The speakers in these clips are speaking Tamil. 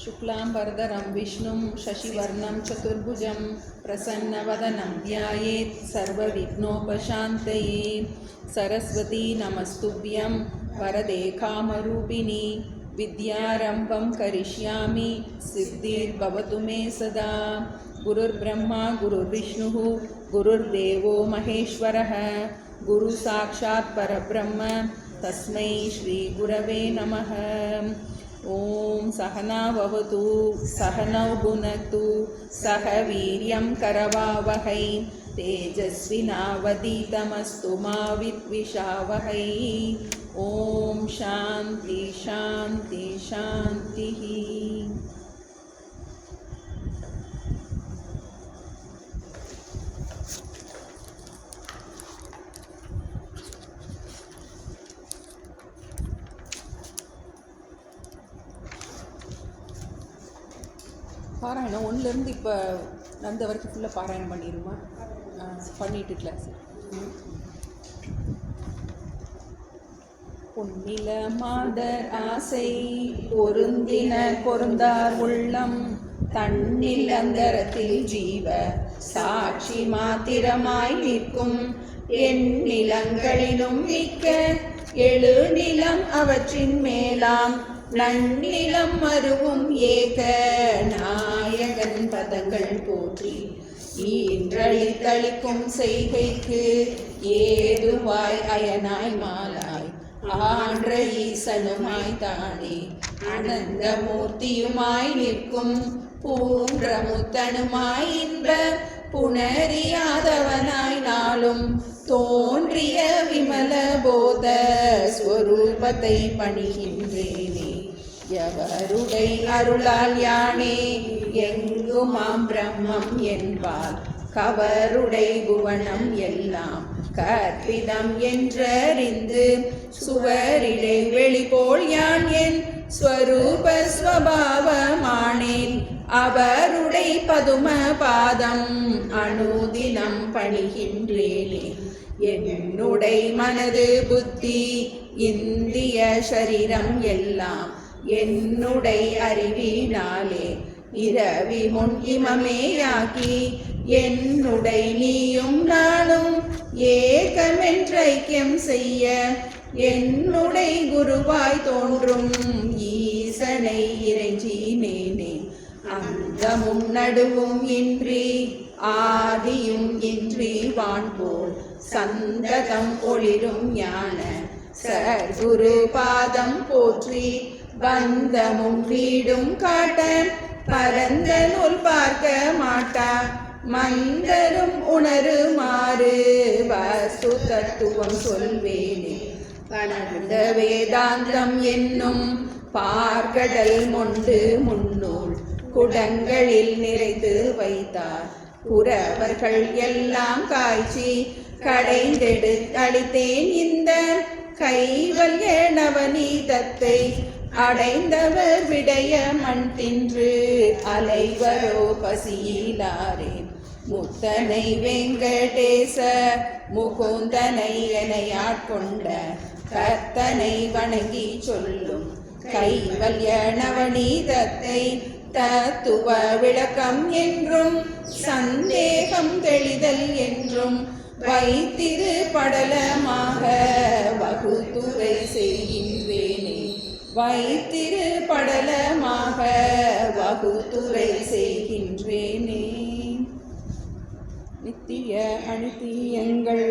शुक्लांबरधरं विष्णुं शशिवर्णं चतुर्भुजं प्रसन्नवदनं ध्यायेत् सर्वविघ्नोपशान्तये। सरस्वती नमस्तुभ्यं वरदे कामरूपिणी विद्यारम्भं करिष्यामि सिद्धिर्भवतु मे सदा। गुरुर्ब्रह्मा गुरुर्विष्णुः गुरुर्देवो महेश्वरः गुरुसाक्षात् परब्रह्म तस्मै श्रीगुरवे नमः। ओम सहना भवतु सहनौ भुनक्तु सह वीर्यं करवावहै तेजस्विनावधीतमस्तु मा विद्विषावहै। ओम शांति शांति शांति। பாராயணம் ஒன்றுலேருந்து இப்போ அந்த வரைக்கும் ஃபுல்லாக பாராயணம் பண்ணிடுமா? பண்ணிட்டு கிளாஸ். பொன்னில மாதர் ஆசை பொருந்தின பொருந்தார் உள்ளம் தன்னில் அந்தரத்தில் ஜீவ சாட்சி மாத்திரமாய் நிற்கும் என் நிலங்களிலும் மிக்க எழு நிலம் அவற்றின் மேலாம் நன்னிலம் மருவும் ஏக நாயகன் பதங்கள் போற்றி ஈன்றளித்தளிக்கும் செய்கைக்கு ஏதுவாய் அயனாய் மாலாய் ஆன்ற ஈசனுமாய் தானே அனந்த மூர்த்தியுமாய் நிற்கும் பூன்ற முத்தனுமாய் இன்ப புணரியாதவனாய் நாளும் தோன்றிய விமல போத ஸ்வரூபத்தை பணிகின்றேனே. எவருடை அருளால் யானே எங்குமாம் பிரம்மம் என்பார் கவருடை புவனம் எல்லாம் கற்பிதம் என்றறிந்து சுவரிடை வெளிபோல் யான் என் ஸ்வரூப ஸ்வபாவமானேன் அவருடை பதும பாதம் அனுதினம் பணிகின்றேனே. என்னுடை மனது புத்தி இந்திய சரீரம் எல்லாம் என்னுடை அறிவினாலே இரவி முன் இமமேயாக்கி என்னுடை நீயும் நானும் ஏகமென்றைக்கியம் செய்ய என்னுடை குருவாய் தோன்றும் ஈசனை இறைஞ்சினேனே. அந்தமும் நடுவும் இன்றி ஆதியும் இன்றி வான்போல் சந்ததம் ஒளிரும் ஞான சர்க்குரு பாதம் போற்றி பந்தமும் வீடும் காட்ட பரந்த நூல் பார்க்க மாட்டா மந்தரும் உணருமாறு வஸ்து தத்துவம் சொல்வேனே. பணர்ந்த வேதாந்தம் என்னும் பார்கடல் மொண்டு முன்னூல் குடங்களில் நிறைத்து வைத்தார் புறவர்கள் எல்லாம் காய்ச்சி கடைந்தெடு அளித்தேன் இந்த கைவல்ய நவநீதத்தை அடைந்தவர் விடைய மண் தின்று அலைவரோ பசியிலாரே. முத்தனை வெங்கடேச முகுந்தனை எனையாட்கொண்ட கர்த்தனை வணங்கி சொல்லும் கைவல்ய நவநீதத்தை தத்துவ விளக்கம் என்றும் சந்தேகம் தெளிதல் என்றும் வைத்திரு படலமாக வகுத்துரை செய்கின்றேனே. வைத்திரு படலமாக வகுத்துரை செய்கின்றேனே. நித்திய அனித்தியங்கள்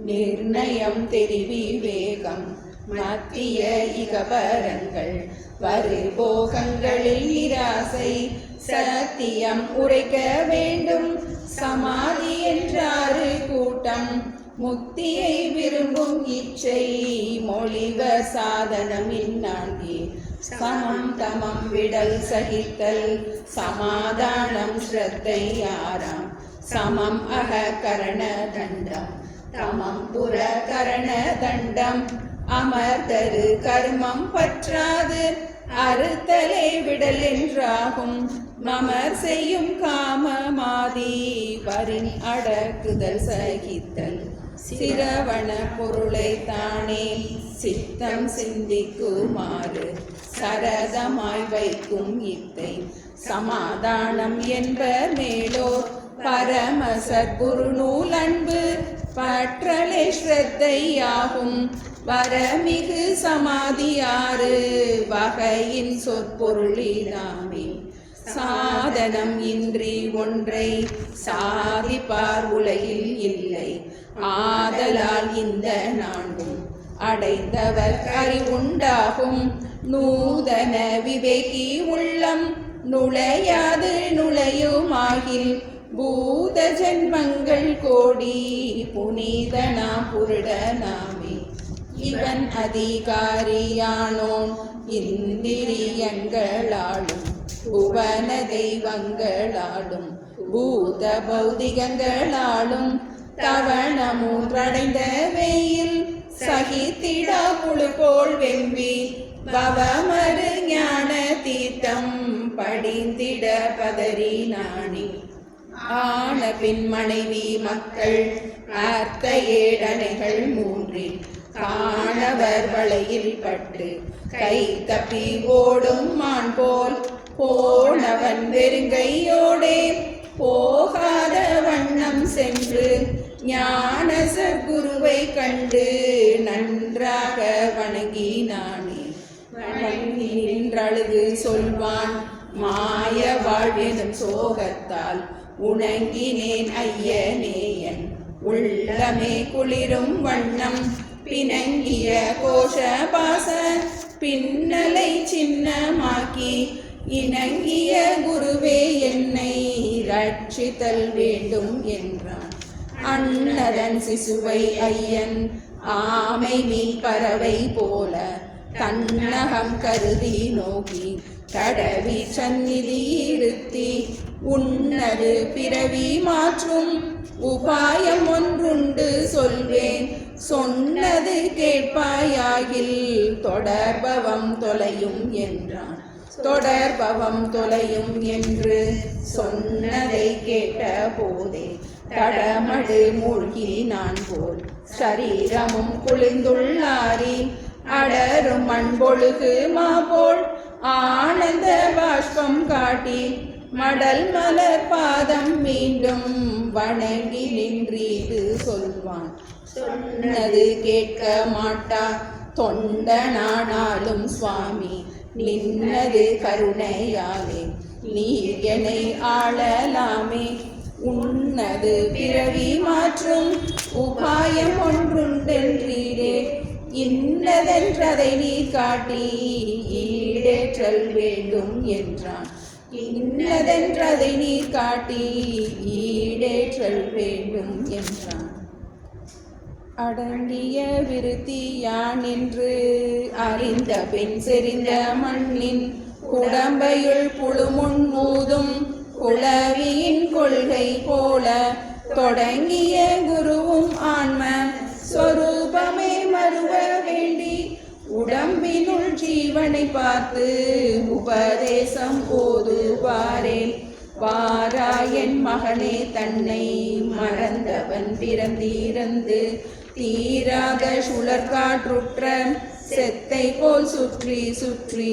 நிர்ணயம் தெரிவி வேகம் மத்திய இகபரங்கள் வருபோகங்களில் நிராசை சத்தியம் உரைக்க வேண்டும் சமாதி என்றாறு கூட்டம் முக்தியை விரும்பும் இச்சை மொழிவ சாதனம் இந்நான்கே. சமம் தமம் விடல் சகித்தல் சமாதானம் ஸ்ரத்தை ஆறாம் சமம் அக கரண தண்டம் தமம் புற கரண தண்டம் அமர்தரு கர்மம் பற்றாது அறுத்தலே விடல் என்றாகும் மமர் செய்யும் காமமாதி வரின் அடக்குதல் சகித்தல் சிரவண பொருளை தானே சித்தம் சிந்திக்குமாறு சரதமாய் வைக்கும் இத்தை சமாதானம் என்பர் மேலோர் பரம சத்குரு நூல் அன்பு பற்றலே ஸ்ரத்தையாகும் வரமிகு சமாதியாறு வகையின் சொற்பொருளினாமே சாதனம் இன்றி ஒன்றை சாதிப்பார் உலகில் இல்லை ஆதலால் இந்த நான்கும் அடைந்தவர் அறிவுண்டாகும் நூதன விவேகி உள்ளம் நுழையாது நுழையுமாகில் பூத ஜென்மங்கள் கோடி புனிதனா புருடனாமே இவன் அதிகாரியானோன் இந்திரியங்களாலும் புவன தெய்வங்களாலும் பூத பௌதிகங்களாலும் தவண மூன்றடைந்த வெயில் சகித்திட புழு போல் வெம்பி பவமரு ஞான தீர்த்தம் படிந்திட பதறி நாணி ஆன பின் மனைவி மக்கள் அர்த்த ஏடனைகள் மூன்றில் காணவர் வளையில் பட்டு கை தப்பி ஓடும் மான் போல் போனவன் வெறுங்கையோடே போகாத வண்ணம் சென்று ஞான சத்குருவை கண்டு நன்றாக வணங்கினானே நின்றழுது சொல்வான் மாய வாழ்வெனும் சோகத்தால் உணங்கினேன் ஐயனேயன் உள்ளமே குளிரும் வண்ணம் பிணங்கிய கோஷ பாச பின்னலை சின்னமாக்கி இணங்கிய குருவே என்னை ரட்சித்தல் வேண்டும் என்றான். அன்னதன் சிசுவை ஐயன் ஆமை மீன் பறவை போல தன்னகம் கருதி நோக்கி தடவி சந்நிதி இருத்தி உன்னது பிறவி மாற்றும் உபாயம் ஒன்றுண்டு சொல்வேன் சொன்னது கேட்பாயாகில் தொடர்பவம் தொலையும் என்றான். தொடர்பவம் தொலையும் என்று சொன்னதை கேட்ட போதே தடமடு மூழ்கி நான் போல் சரீரமும் குளிர்ந்துள்ளாரி அடரும் மண்பொழுகு மாபோல் ஆனந்த பாஷ்பம் காட்டி மடல் மலர் பாதம் மீண்டும் வணங்கி நின்றீது சொல்வான். சொன்னது கேட்க மாட்டா தொண்டனானாலும் சுவாமி நின்னது கருணையாலே நீர் என்னை ஆளலாமே. உன்னது பிறவி மாற்றும் உபாயம் ஒன்றுண்டென்றீரே இன்னதென்றதை நீ காட்டி ஈடேற்றல் வேண்டும் என்றான். இன்னதென்றதை நீ காட்டி ஈடேற்றல் வேண்டும் என்றான். அடங்கிய விருத்தியான் என்று அறிந்த பின் செறிந்த மண்ணின் குடம்பையுள் புழுமுன் மூதும் குளவியின் கொள்கை போல தொடங்கிய குருவும் ஆன்ம ஸ்வரூபமே மறுவ வேண்டி உடம்பினுள் ஜீவனை பார்த்து உபதேசம் ஓதுவாரே. வாராயன் மகனே தன்னை மறந்தவன் பிறந்திருந்து தீராத சுழற்காற்றுற்ற செத்தை போல் சுற்றி சுற்றி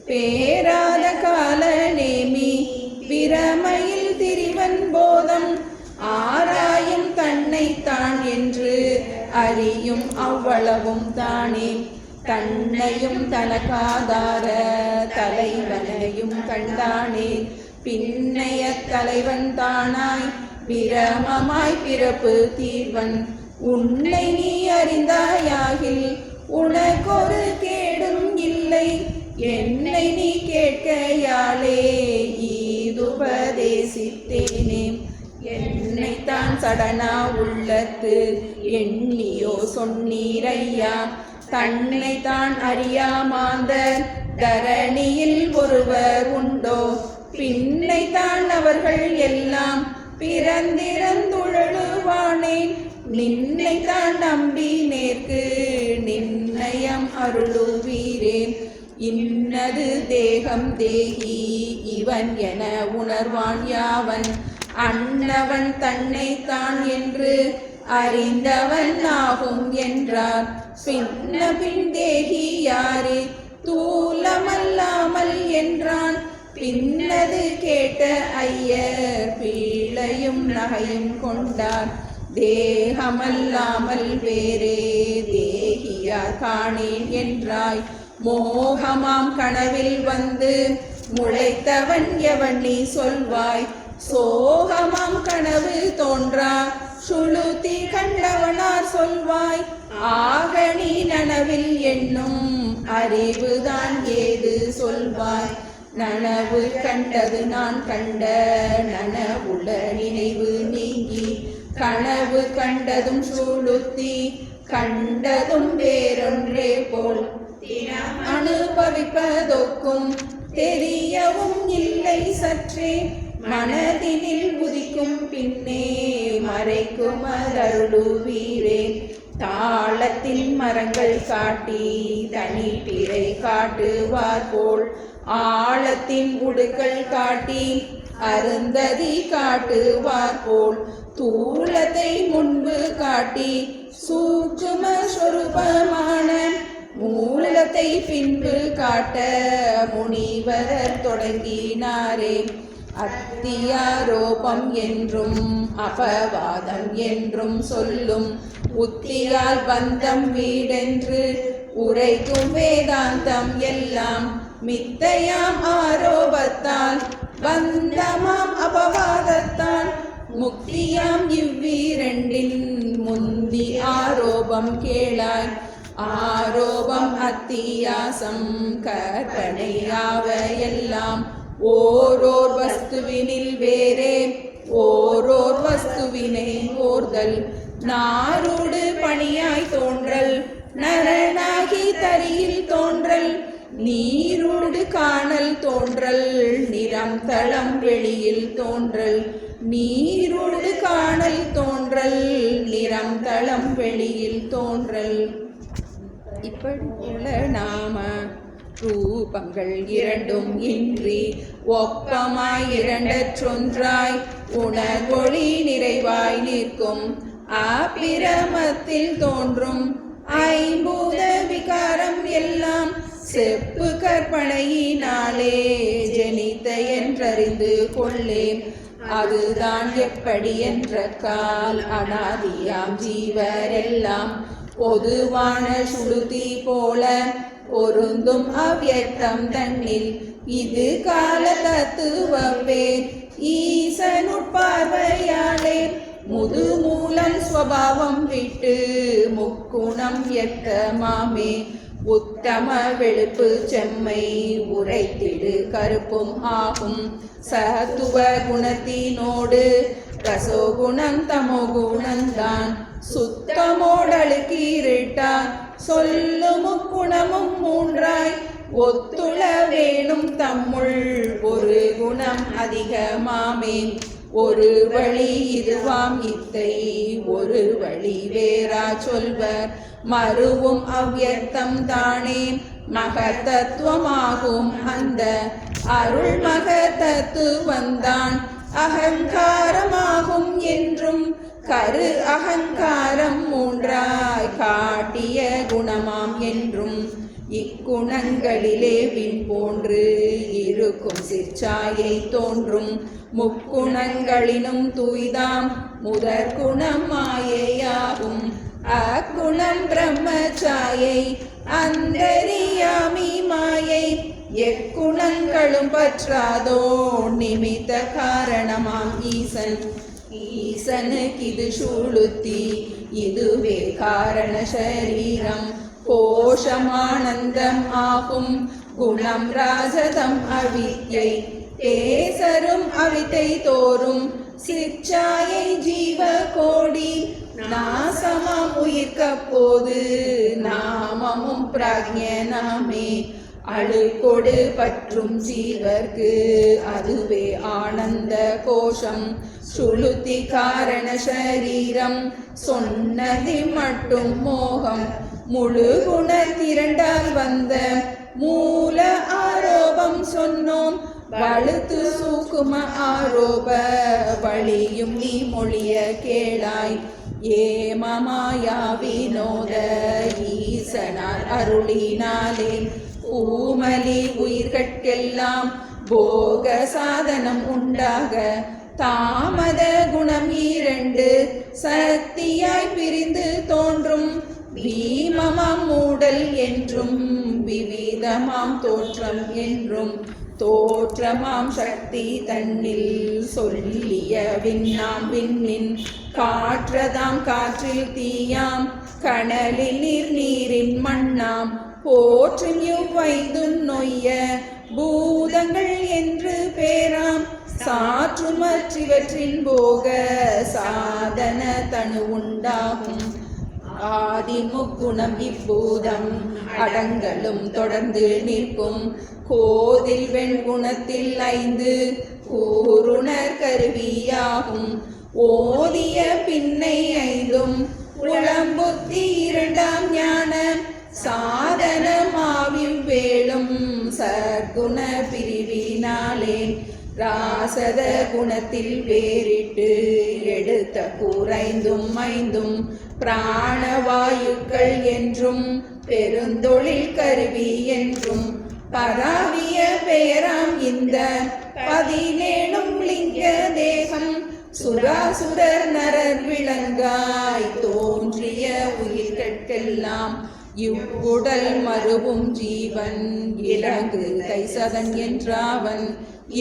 பேராத கால நேமி பிரமையில் திரிவன் போதம் ஆராயும் தன்னை தான் என்று அறியும் அவ்வளவும் தானே. தன்னையும் தனக்காதார தலைவனையும் கண்டானே பின்னைய தலைவன் தானாய் பிரமமாய் பிறப்பு தீர்வன் உன்னை நீ அறிந்தாயாகில் உனக்கொரு கேடும் இல்லை என்னை நீ கேட்கையாலே ஈதுபதேசித்தேனே. என்னைத்தான் சடனா உள்ளத்து எண்ணியோ சொன்னீரையா தன்னைத்தான் அறியாமாந்த தரணியில் ஒருவர் உண்டோ பின்னைத்தான் அவர்கள் எல்லாம் பிறந்திறந்துழலுவானேன் நின்னைத்தான் நம்பி நேர்க்கு நிர்ணயம் அருளுவீரேன். இன்னது தேகம் தேகி இவன் என உணர்வான் யாவன் அன்னவன் தன்னைத்தான் என்று அறிந்தவன் ஆகும் என்றார். பின்ன பின் தேகி யாரே தூலமல்ல என்றான். பின்னது கேட்ட ஐயர் பீழையும் நகையும் கொண்டார். தேகமல்லாமல் வேறே தேகியார் காணேன் என்றாய். மோகமாம் கனவில் வந்து முளைத்தவன் எவன் நீ சொல்வாய். சோகமாம் கனவு தோன்றா சுளுத்தி கண்டவனார் சொல்வாய். ஆக நீ நனவில் எண்ணும் அறிவுதான் ஏது சொல்வாய். நனவு கண்டது நான் கண்ட நனவுள்ள நினைவு நீங்கி. கனவு கண்டதும் சுளுத்தி கண்டதும் வேறொன்றே போல். அனுபவிப்பதொக்கும் தெரியவும் இல்லை சற்றே. மனதினில் உதிக்கும் பின்னே மறைக்கும் அருளுவீரே. தாளத்தின் மரங்கள் காட்டி தனி பிறை காட்டுவார் போல். ஆழத்தின் உடுக்கள் காட்டி அருந்ததி காட்டுவார் போல். தூளத்தை முன்பு காட்டி சூக்கும சொரூபமான மூலத்தை பின்பு காட்ட முனிவரர் தொடங்கினாரே. அத்தியாரோபம் என்றும் அபவாதம் என்றும் சொல்லும் உத்தியால் பந்தம் வீடென்று உரைக்கும் வேதாந்தம் எல்லாம் மித்தையாம் ஆரோபத்தால் பந்தமாம் அபவாதத்தால் முக்தியாம் இவ்விரண்டின் முந்தி ஆரோபம் கேளாய். ஆரோபம் அத்தியாசம் கற்பனையாவையெல்லாம் ஓரோர் வஸ்துவினில் வேறே ஓரோர் வஸ்துவினை ஓர்தல். நாரோடு பணியாய் தோன்றல் நரனாகி தரியில் தோன்றல். நீரோடு காணல் தோன்றல் நிறம் தளம் வெளியில் தோன்றல். நீரோடு காணல் தோன்றல் நிறம் தளம் வெளியில் தோன்றல். இப்படி போல நாம ரூபங்கள் இரண்டும் இன்றி ஒப்பமாய் இரண்டற்றொன்றாய் உணர்வொளி நிறைவாய் நிற்கும் அப்பிரமத்தில் தோன்றும் ஐம்பூத விகாரம் எல்லாம் செப்பு கற்பனையினாலே ஜனித்த என்றறிந்து கொள்ளேன். அதுதான் எப்படி என்ற கால் அனாதியாம் ஜீவரெல்லாம் பொதுவான சுளுதி போல பொருந்தும் அவ்யக்தம் தன்னில். இது கால தத்துவவே ஈசனுட்பார்வையாலே முதுமூலன் ஸ்வபாவம் விட்டு முக்குணம் எத்தமாமே. உத்தம வெளுப்பு செம்மை உரைத்திடு கருப்பும் ஆகும். சத்துவ குணத்தினோடு ரசோகுணம் தமோகுணந்தான் சுத்தமோடழுக்கீரிட்டா. சொல்லு முக்குணமும் மூன்றாய் ஒத்துள வேணும் தம்முள் ஒரு குணம் அதிகமாமே. ஒரு வழி இதுவாம் இத்தை ஒரு வழி வேறா சொல்வர். மறுவும் அவ்யக்தம் தானே மகதத்துவமாகும். அந்த அருள் மகதத்துவந்தான் அகங்காரமாகும் என்றும் கரு அகங்காரம் மூன்றாய் காட்டிய குணமாம் என்றும். இக்குணங்களிலே விண் போன்று இருக்கும் சிற்சாயை தோன்றும். முக்குணங்களினும் தூய்தாம் முதற்குணம் மாயையாகும். அக்குணம் பிரம்மச்சாயை அந்தரியாமி மாயை. எக்குணங்களும் பற்றாதோ நிமித்த காரணமாம் ஈசன். ஈசனுக்கு இது சுளுத்தி இதுவே காரண சரீரம். கோஷமானந்தம் ஆகும் குணம் ராஜதம் அவித்யை. பேசரும் அவித்தை தோறும் சிற்சாயை ஜீவ கோடி. நாசமாம் உயிர்க்க போது நாமமும் பிராக்ஞனாமே. அழுக்கொடு பற்றும் ஜீவர்க்கு அதுவே ஆனந்த கோஷம். சுளுத்தி காரண சரீரம் சொன்னதி மட்டும் மோகம். முழு குணத்திரண்டால் வந்த மூல ஆரோபம் சொன்னோம். வழுத்து சூக்கும ஆரோப வழியும் நீ மொழிய கேளாய். ஏமமாயா வினோத ஈசனார் அருளினாலே பூமலி உயிர்கட்கெல்லாம் போக சாதனம் உண்டாக தாமத குணம் இரண்டு சக்தியாய் பிரிந்து தோன்றும் பீமமாம் மூடல் என்றும் விவிதமாம் தோற்றம் என்றும் தோற்றமாம் சக்தி தன்னில் சொல்லிய விண்ணாம் விண்ணின் காற்றதாம் காற்றில் தீயாம் கனலில் நீரின் மண்ணாம் போற்றும் இவ்வைந்தும் நொய்ய பூதங்கள் என்று பேராம் சாற்றுமற்றிவற்றின் போக சாதன தனு உண்டாகும் ஆதிமுக்குணம் இப்பூதம் அடங்களும் தொடர்ந்து நிற்கும் கோதில் வெண்குணத்தில் ஐந்து கூறுணர் கருவியாகும் ஓதிய பின்னை ஐந்தும் உளம்புத்தி இரண்டாம் ஞான சாதனமாவின் வேளும் சற்குண பிரிவினாலே ராசத குணத்தில் வேறிட்டு எடுத்த கூரைந்தும் ஐந்தும் பிராணவாயுக்கள் என்றும் பெருந்தொழில் கருவி என்றும் பராவிய பெயராம் இந்த 17 லிங்க தேகம் சுராசுரர் நரர் விளங்காய் தோன்றிய உயிர்கட்கெல்லாம் இவ்வுடல் மறுவும் ஜீவன் இலங்கு தைசதன் என்றாவன்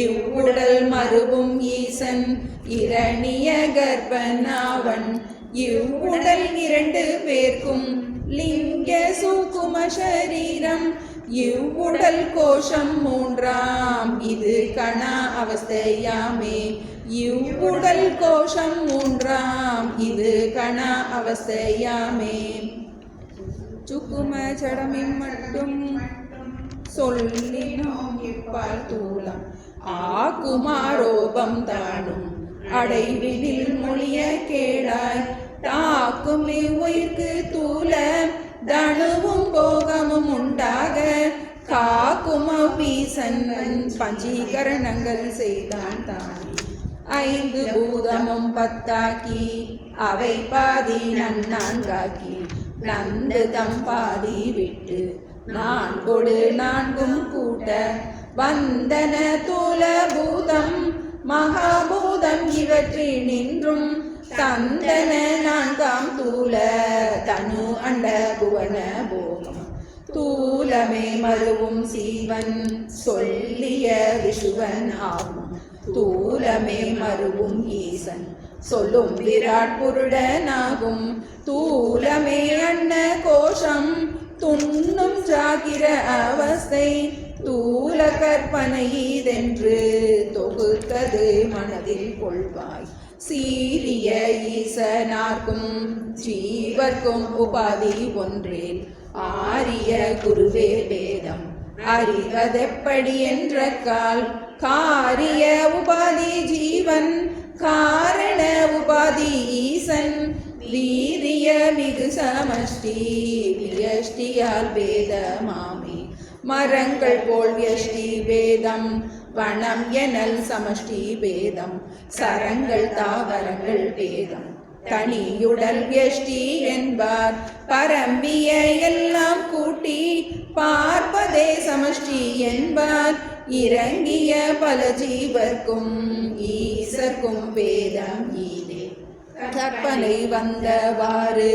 இவ்வுடல் மறுவும் ஈசன் இரணிய கர்ப்பனாவன் இவ்வுடல் 2 பேர்க்கும் லிங்க சூக்கும சரீரம் இவ்வுடல் கோஷம் 3ஆம் இது கணா அவஸ்தையாமே இவ்வுடல் கோஷம் 3ஆம் இது கணா அவஸ்தையாமே சுக்கும சடமின் மட்டும் சொல்லினோம் இப்பால் தூலம் ஆக்குமாரோபம் தானும் அடைவினில் மொழிய கேளாய் தாக்கும் உயிர்க்கு தூல தனுவும் போகமும் உண்டாக காக்கும் வீசன் பஞ்சீகரணங்கள் செய்தான் தானே 5 பூதமும் 10ஆக்கி அவை பாதி நன்னான்காக்கி நந்து தம் பாதி விட்டு 4 கூட்ட வந்தன தூல பூதம் மகாபூதம் இவற்றில் நின்றும் தந்தன 4ஆம் தூல தனு அண்ட புவன போகம் தூலமே மருவும் சீவன் சொல்லிய விஷுவன் ஆகும் தூலமே மருவும் ஈசன் சொல்லும் விராட் புருடனாகும் தூலமே அன்ன கோஷம் துண்ணும் ஜாகிர அவஸ்தை தூல கற்பனை இதென்று தொகுத்தது மனதில் கொள்வாய் சீரிய ஈசனார்க்கும் ஜீவர்க்கும் உபாதி ஒன்றேல் ஆரிய குருவே வேதம் அறிவதெப்படி என்ற கால் காரிய உபாதி ஜீவன் காரண உபாதி ஈசன் வீரிய மிகு சமஷ்டி வியஷ்டியால் வேதமாமே மரங்கள் போல் வியஷ்டி வேதம் வனம் எனல் சமஷ்டி வேதம் சரங்கள் தாவரங்கள் வேதம் தனியுடல் வியஷ்டி என்பார் பரம்பிய எல்லாம் கூட்டி பார்ப்பதே சமஷ்டி என்பார் இறங்கிய பல ஜீவர்க்கும் ஈசர்க்கும் வேதம் ஈதே கற்பனை வந்தவாறு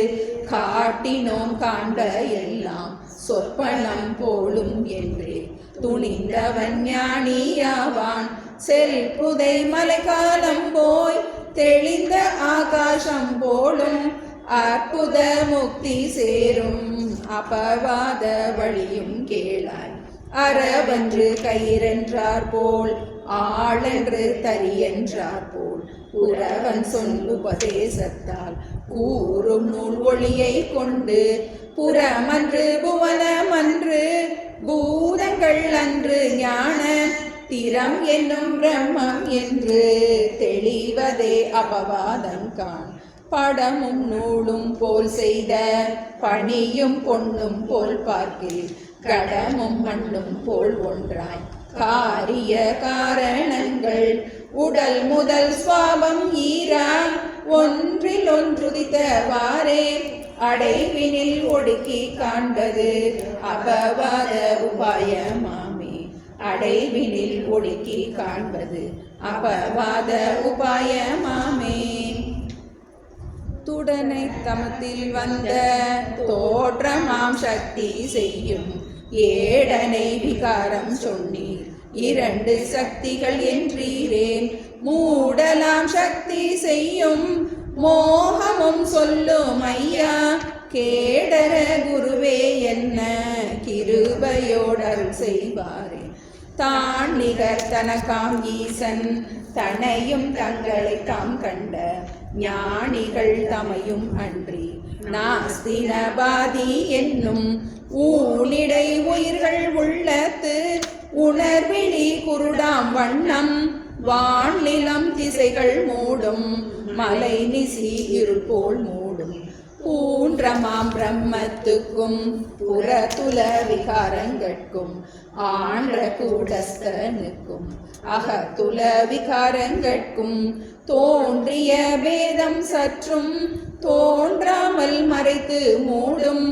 காட்டினோம் காண்ட எல்லாம் சொற்பனம் போலும் என்றே துணிந்தவன் ஞானியாவான் செல்புதை மலைக்காலம் போய் தெளிந்த ஆகாசம் போலும் அற்புத முக்தி சேரும் அபவாத வழியும் கேளாய் அரவன்று கயிறென்றார் போல் ஆளென்று தரியென்றார் போல் உறவன் சொல் உபதேசத்தால் கூறும் நூல் ஒளியை கொண்டு புறமன்று புவனமன்று பூதங்கள் அன்று ஞான திறம் என்னும் பிரம்மம் என்று தெளிவதே அபவாதங்கான் படமும் நூலும் போல் செய்த பணியும் பொன்னும் போல் பார்க்கில் கடமும் மண்ணும் போல் ஒன்றாய் காரிய காரணங்கள் உடல் முதல் சுவாபம் ஈராய் ஒன்றில் ஒன்றுதித்தவாறே அடைவினில் ஒடுக்கி காண்பது அபவாத உபாயமாமே. அடைவினில் ஒடுக்கி காண்பது அபவாத உபாயமாமே. துடனை தமத்தில் வந்த தோற்றமாம் சக்தி செய்யும் ஏடனை விகாரம் சொன்னீர். இரண்டு சக்திகள் என்றீரேன் மூடலாம் சக்தி செய்யும் மோகமும் சொல்லும் ஐயா. கேடர குருவே என்ன கிருபையோடருள் செய்வாரே. தான் நிகர் தனக்காம் ஈசன் தனையும் தங்களை தாம் கண்ட ஞானிகள் தமையும் அன்றி நாஸ்தினபாதி என்னும் ஊனிடை உயிர்கள் உள்ளத்து உணர்விழி குருடாம் வண்ணம் வானிலம் திசைகள் மூடும் மலை நிசி இருப்போல் மூடும். பூன்றமாம் பிரம்மத்துக்கும் புறத்துல விகாரங்கட்கும் ஆன்ற கூடஸ்தனுக்கும் அகத்துல விகாரங்கட்கும் தோன்றிய பேதம் சற்றும் தோன்றாமல் மறைத்து மூடும்.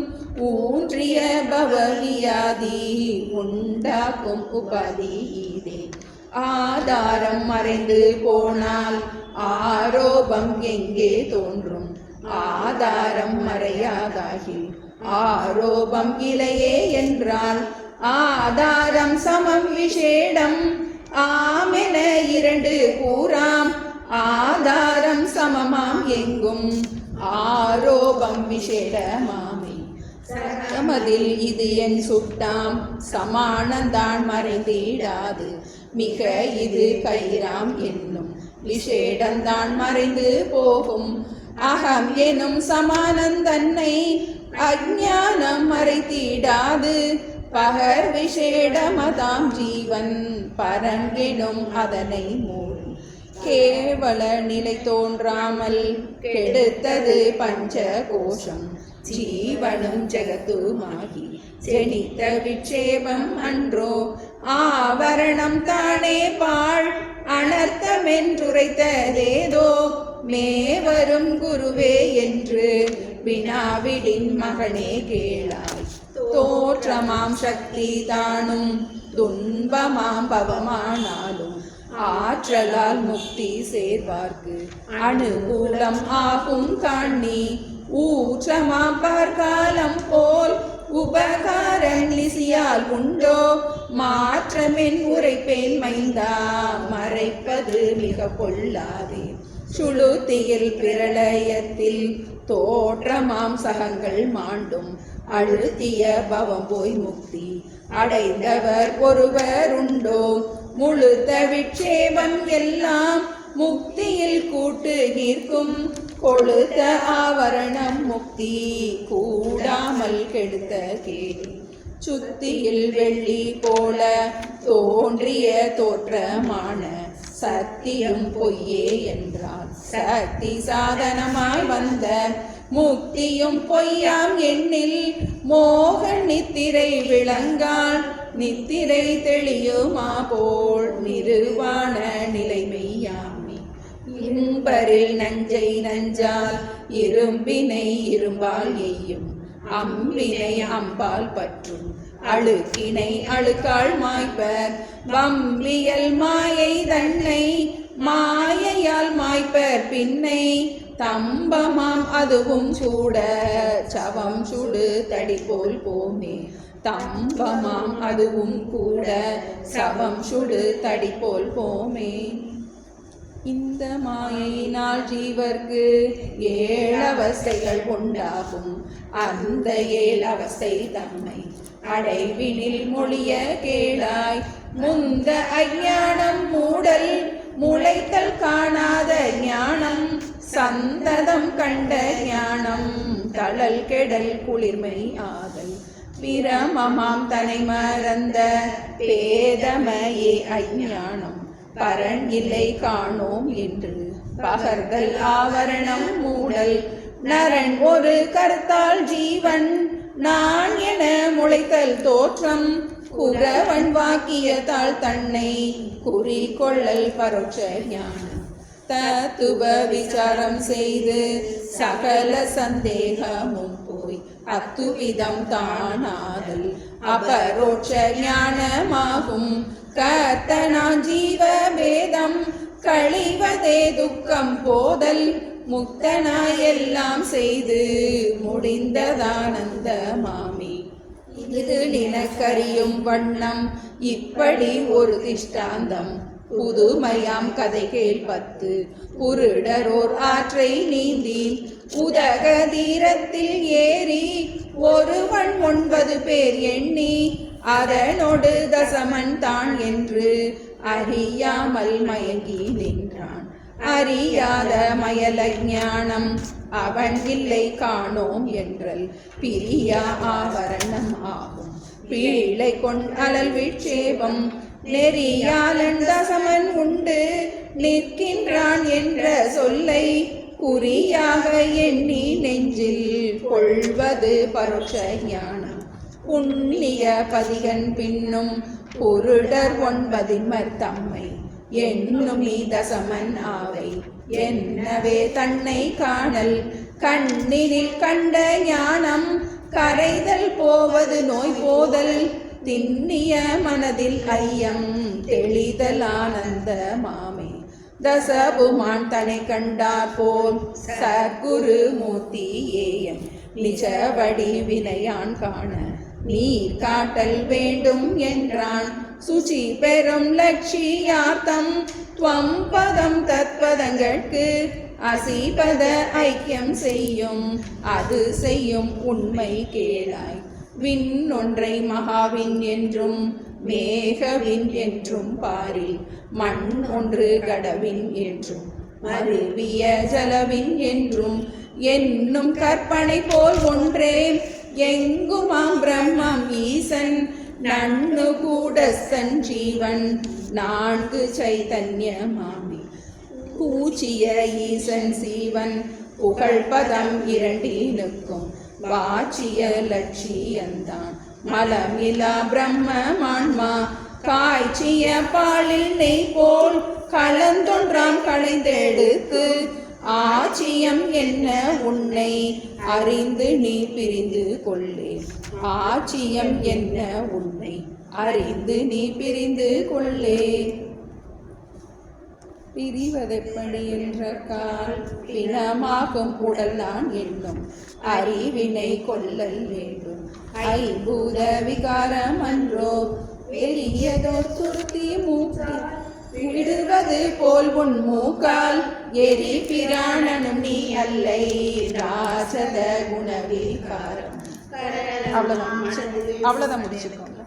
ஊன்றிய பவவியாதி உண்டாக்கும் உபாதி இதே. ஆதாரம் மறைந்து போனால் ஆரோபம் எங்கே தோன்றும். ஆதாரம் மறையாதாகில் ஆரோபம் இலையே என்றால் ஆதாரம் சமம் விசேடம் ஆமென இரண்டு கூறாம். ஆதாரம் சமமாம் எங்கும் ஆரோபம் விசேடமாமே. சமதில் இது என் சுட்டாம் சமானந்தான் மறைந்திடாது. மிக இது கைராம் என்னும் விசேடந்தான் மறைந்து போகும். அகம் எனும் சமானந்தன்னை அஞ்ஞானம் மறைத்திடாது. பகர் விசேடமதாம் ஜீவன் பரங்கெனும் அதனை மூடும். கேவல நிலை தோன்றாமல் கெடுத்தது பஞ்ச கோஷம் ஜீவனும் ஜெகத்துமாகி செனித்த விட்சேபம் அன்றோ. ஆவரணம் தானே பாழ் அனர்த்தமென்றுரைத்ததேதோ. மேவரும் குருவே என்று வினாவிடின் மகனே கேளாய். தோற்றமாம் சக்தி தானும் துன்பமாம் பவமானாலும் ஆற்றலால் முக்தி சேர்வார்க்கு அனுகூலம் ஆகும் காணி. ஊற்றமாம் பார்க்காலம் போல் உபகாரம் லிசியால் உண்டோ. மாற்றமென் உரைப்பேன் மைந்தா மறைப்பது மிக பொல்லாதே. சுளுத்தியில் பிரளயத்தில் தோற்றமாம் சகங்கள் மாண்டும் அழுத்திய பவம் போய் முக்தி அடைந்தவர் ஒருவர் உண்டோ. முழுத்த விட்சேபம் எல்லாம் முக்தியில் கூட்டு ஈர்க்கும். கொழுத்த ஆவரணம் முக்தி கூடாமல் கெடுத்த கேடு. சுத்தியில் வெள்ளி போல தோன்றிய தோற்றமான சத்தியம் பொய்யே என்றால் சக்தி சாதனமாய் வந்த முக்தியும் பொய்யாம் எண்ணில். மோக நித்திரை விளங்கால் நித்திரை தெளியுமா போல் நிறுவான நிலைமையாமே. இன்பரில் நஞ்சை நஞ்சால் இரும்பினை இரும்பால் எய்யும். அம்பினை அம்பால் பற்றும் அழுக்கினை அழுக்கால் மாய்ப்பர். வம்பியல் மாயை தன்னை மாயையால் மாய்ப்பர் பின்னை. தம்பமாம் அதுவும் சூட சவம் சுடு தடி போல் போமே. தம்பமாம் அதுவும் கூட சவம் சுடு தடி போல் போமே. இந்த மாயையினால் ஜீவர்க்கு 7 அவஸ்தைகள் உண்டாகும். அந்த 7 அவஸ்தை தம்மை அடைவினில் மொழிய கேளாய். முந்த அஞ்ஞானம் மூடல் முளைத்தல் காணாத ஞானம். சந்ததம் கண்ட ஞானம் தளல் கெடல் குளிர்மை ஆதல். பிரமமாம் தனை மறந்த பேதமையே அஞ்ஞானம். பரன் இல்லை காணோம் என்று பகர்தல் ஆவரணம் மூடல். நரன் ஒரு கருத்தால் ஜீவன் நான் என முளைத்தல் தோற்றம். குறவன் வாக்கியத்தால் தன்னை குறிக்கொள்ளல் பரோட்ச ஞானம். தத்துவ விசாரம் செய்து சகல சந்தேகமும் அத்துவிதம் தானாதல் அபரோட்ச ஞானமாகும். கர்த்தனான் ஜீவ பேதம் கழிவதே துக்கம் போதல். முக்தனாய் எல்லாம் செய்து முடிந்ததானந்த மாமி. இது நினக்கறியும் வண்ணம் இப்படி ஒரு திஷ்டாந்தம். புதுமையாம் கதை கேள்பத்து. புருடரோர் ஆற்றை நீந்தி உதக தீரத்தில் ஏறி ஒருவன் 9 பேர் எண்ணி அதனோடு தசமன் தான் என்று அறியாமல் மயங்கி நின்றான். அறியாத மயல ஞானம் அவன் இல்லை காணோம் என்றல் பிரியா ஆவரணம் ஆகும். பீழை கொண்டலல் விட்சேபம் நெறியாளன் தசமன் உண்டு நிற்கின்றான் என்ற சொல்லை குறியாக எண்ணி நெஞ்சில் கொள்வது பரோட்ச ஞானம். புண்ணிய பதிகன் பின்னும் பொருடர் 9 தம்மை என்னும் நீ தசமன் ஆவை. என்னவே தன்னை காணல் கண்ணினில் கண்ட ஞானம் கரைதல் போவது நோய் போதல். திண்ணிய மனதில் ஐயம் தெளிதல் ஆனந்த மாமே. தசபுமான் தனை கண்டார் போல் சர்க்குரு மூர்த்தி ஏயம் நிஜவடி வினையான் காண நீர் காட்டல் வேண்டும் என்றான். சுச்சி பெறும் லட்சியார்த்தம் துவம் பதம் தத்பதங்களுக்கு அசிபத ஐக்கியம் செய்யும். அது செய்யும் உண்மை கேளாய். விண் ஒன்றை மகாவின் என்றும் மேகவின் என்றும் பாரில் மண் ஒன்று கடவின் என்றும் மருவிய ஜலவின் என்றும் என்னும் கற்பனை போல் ஒன்றே எங்குமாம் பிரம்மம் ஈசன் நன்னு கூட சஞ்சீவன் 4 சைதன்யமாமி. பூச்சிய ஈசன் சீவன் புகழ்பதம் 2னுக்கும் வாச்சிய லட்சியந்தான். மலமிலா பிரம்மமான்மா காய்ச்சிய பாலில் நெய் போல் கலந்தொன்றாம் களைந்தெடுத்து ஆச்சியம் என்ன உன்னை அறிந்து நீ பிரிந்து கொள்ளே. ஆச்சியம் என்ன உன்னை அறிந்து நீ பிரிந்து கொள்ளே. பிரிவதெப்படி என்ற கால் பிணமாகும் உடல் நான் என்னும் அறிவினை கொள்ளல் வேண்டும். ஐம்பூத விகாரம் அன்றோ வெளியதோர் துருத்தி மூக்கி விடுவது போல் உன் மூக்கால் எரி பிராணனும் நீ அல்லை ராசத குணவிகாரம். அவ்வளவுதான் முடிச்சுக்கோங்க.